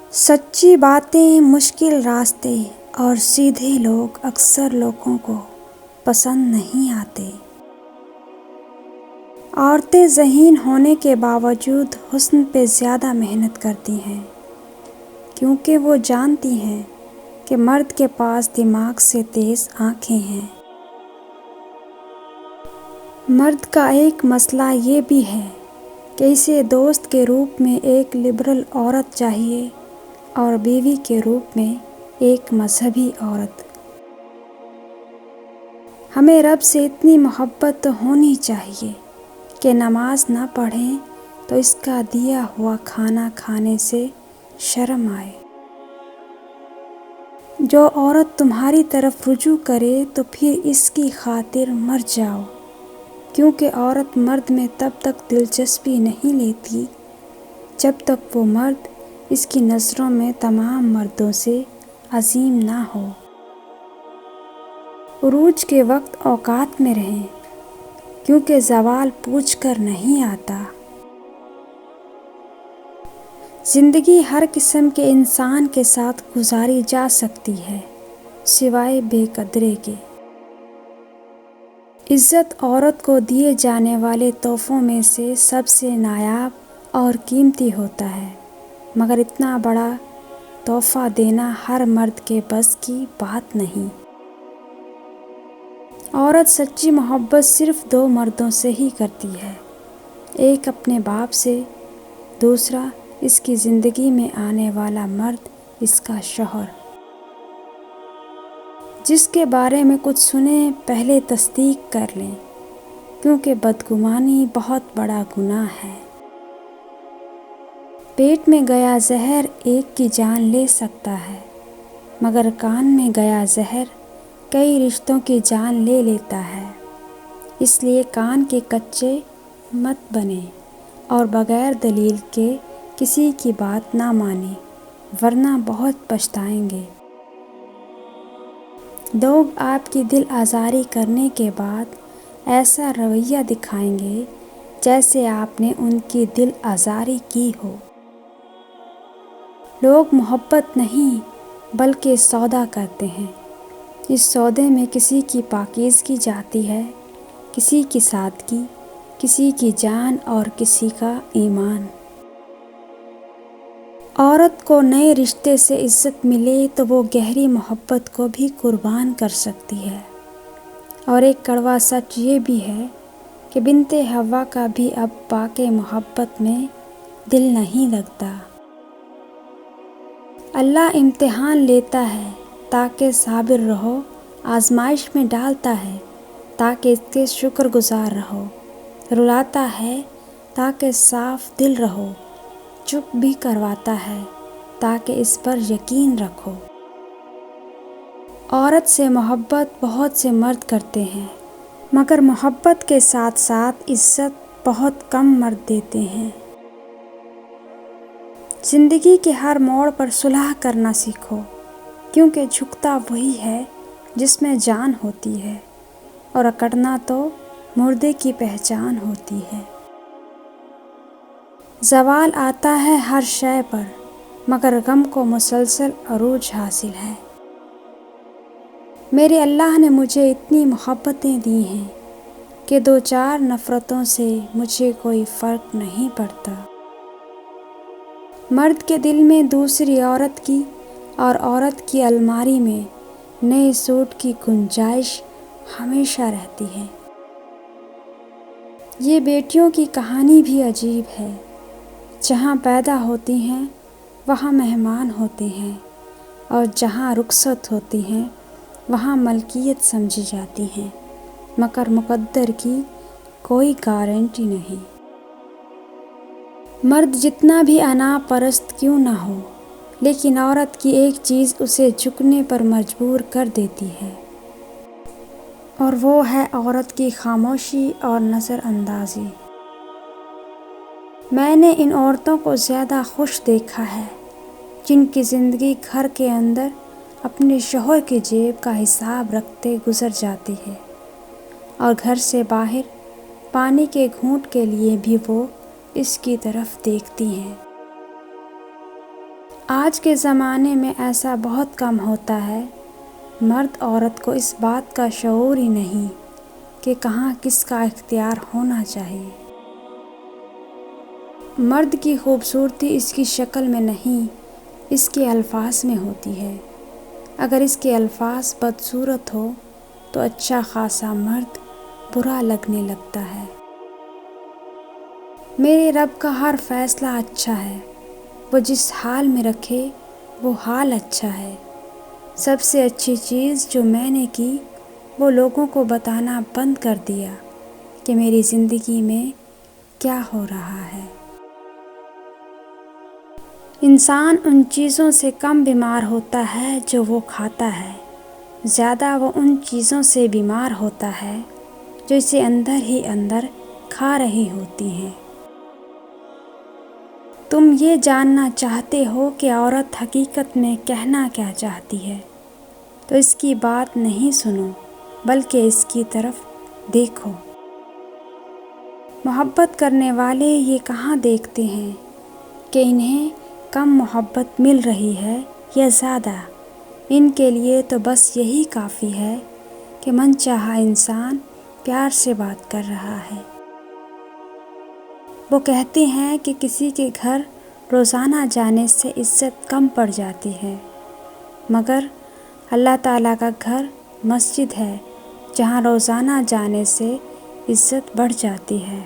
سچی باتیں، مشکل راستے اور سیدھے لوگ اکثر لوگوں کو پسند نہیں آتے۔ عورتیں ذہین ہونے کے باوجود حسن پہ زیادہ محنت کرتی ہیں، کیونکہ وہ جانتی ہیں کہ مرد کے پاس دماغ سے تیز آنکھیں ہیں۔ مرد کا ایک مسئلہ یہ بھی ہے کہ اسے دوست کے روپ میں ایک لبرل عورت چاہیے اور بیوی کے روپ میں ایک مذہبی عورت۔ ہمیں رب سے اتنی محبت تو ہونی چاہیے کہ نماز نہ پڑھیں تو اس کا دیا ہوا کھانا کھانے سے شرم آئے۔ جو عورت تمہاری طرف رجوع کرے تو پھر اس کی خاطر مر جاؤ، کیونکہ عورت مرد میں تب تک دلچسپی نہیں لیتی جب تک وہ مرد اس کی نظروں میں تمام مردوں سے عظیم نہ ہو۔ عروج کے وقت اوقات میں رہیں، کیونکہ زوال پوچھ کر نہیں آتا۔ زندگی ہر قسم کے انسان کے ساتھ گزاری جا سکتی ہے، سوائے بے قدرے کے۔ عزت عورت کو دیے جانے والے تحفوں میں سے سب سے نایاب اور قیمتی ہوتا ہے، مگر اتنا بڑا تحفہ دینا ہر مرد کے بس کی بات نہیں۔ عورت سچی محبت صرف دو مردوں سے ہی کرتی ہے، ایک اپنے باپ سے، دوسرا اس کی زندگی میں آنے والا مرد، اس کا شوہر۔ جس کے بارے میں کچھ سنیں پہلے تصدیق کر لیں، کیونکہ بدگمانی بہت بڑا گناہ ہے۔ پیٹ میں گیا زہر ایک کی جان لے سکتا ہے، مگر کان میں گیا زہر کئی رشتوں کی جان لے لیتا ہے۔ اس لیے کان کے کچے مت بنیں اور بغیر دلیل کے کسی کی بات نہ مانیں، ورنہ بہت پچھتائیں گے۔ لوگ آپ کی دل آزاری کرنے کے بعد ایسا رویہ دکھائیں گے جیسے آپ نے ان کی دل آزاری کی ہو۔ لوگ محبت نہیں بلکہ سودا کرتے ہیں۔ اس سودے میں کسی کی پاکیزگی جاتی ہے، کسی کی سادگی، کسی کی جان اور کسی کا ایمان۔ عورت کو نئے رشتے سے عزت ملے تو وہ گہری محبت کو بھی قربان کر سکتی ہے۔ اور ایک کڑوا سچ یہ بھی ہے کہ بنت حوا کا بھی اب پاک محبت میں دل نہیں لگتا۔ اللہ امتحان لیتا ہے تاکہ صابر رہو، آزمائش میں ڈالتا ہے تاکہ اس کے شکر گزار رہو، رلاتا ہے تاکہ صاف دل رہو، چپ بھی کرواتا ہے تاکہ اس پر یقین رکھو۔ عورت سے محبت بہت سے مرد کرتے ہیں، مگر محبت کے ساتھ ساتھ عزت بہت کم مرد دیتے ہیں۔ زندگی کے ہر موڑ پر صلح کرنا سیکھو، کیونکہ جھکتا وہی ہے جس میں جان ہوتی ہے، اور اکڑنا تو مردے کی پہچان ہوتی ہے۔ زوال آتا ہے ہر شے پر، مگر غم کو مسلسل عروج حاصل ہے۔ میرے اللہ نے مجھے اتنی محبتیں دی ہیں کہ دو چار نفرتوں سے مجھے کوئی فرق نہیں پڑتا۔ مرد کے دل میں دوسری عورت کی اور عورت کی الماری میں نئے سوٹ کی گنجائش ہمیشہ رہتی ہے۔ یہ بیٹیوں کی کہانی بھی عجیب ہے۔ جہاں پیدا ہوتی ہیں وہاں مہمان ہوتے ہیں، اور جہاں رخصت ہوتی ہیں وہاں ملکیت سمجھی جاتی ہیں، مگر مقدر کی کوئی گارنٹی نہیں۔ مرد جتنا بھی انا پرست کیوں نہ ہو، لیکن عورت کی ایک چیز اسے جھکنے پر مجبور کر دیتی ہے، اور وہ ہے عورت کی خاموشی اور نظر اندازی۔ میں نے ان عورتوں کو زیادہ خوش دیکھا ہے جن کی زندگی گھر کے اندر اپنے شوہر کی جیب کا حساب رکھتے گزر جاتی ہے، اور گھر سے باہر پانی کے گھونٹ کے لیے بھی وہ اس کی طرف دیکھتی ہیں۔ آج کے زمانے میں ایسا بہت کم ہوتا ہے، مرد عورت کو اس بات کا شعور ہی نہیں کہ کہاں کس کا اختیار ہونا چاہیے۔ مرد کی خوبصورتی اس کی شکل میں نہیں، اس کے الفاظ میں ہوتی ہے۔ اگر اس کے الفاظ بدصورت ہو تو اچھا خاصا مرد برا لگنے لگتا ہے۔ میرے رب کا ہر فیصلہ اچھا ہے، وہ جس حال میں رکھے وہ حال اچھا ہے۔ سب سے اچھی چیز جو میں نے کی وہ لوگوں کو بتانا بند کر دیا کہ میری زندگی میں کیا ہو رہا ہے۔ انسان ان چیزوں سے کم بیمار ہوتا ہے جو وہ کھاتا ہے، زیادہ وہ ان چیزوں سے بیمار ہوتا ہے جو اسے اندر ہی اندر کھا رہی ہوتی ہیں۔ تم یہ جاننا چاہتے ہو کہ عورت حقیقت میں کہنا کیا چاہتی ہے، تو اس کی بات نہیں سنو بلکہ اس کی طرف دیکھو۔ محبت کرنے والے یہ کہاں دیکھتے ہیں کہ انہیں کم محبت مل رہی ہے یا زیادہ، ان کے لیے تو بس یہی کافی ہے کہ من چاہا انسان پیار سے بات کر رہا ہے۔ وہ کہتے ہیں کہ کسی کے گھر روزانہ جانے سے عزت کم پڑ جاتی ہے، مگر اللہ تعالیٰ کا گھر مسجد ہے جہاں روزانہ جانے سے عزت بڑھ جاتی ہے۔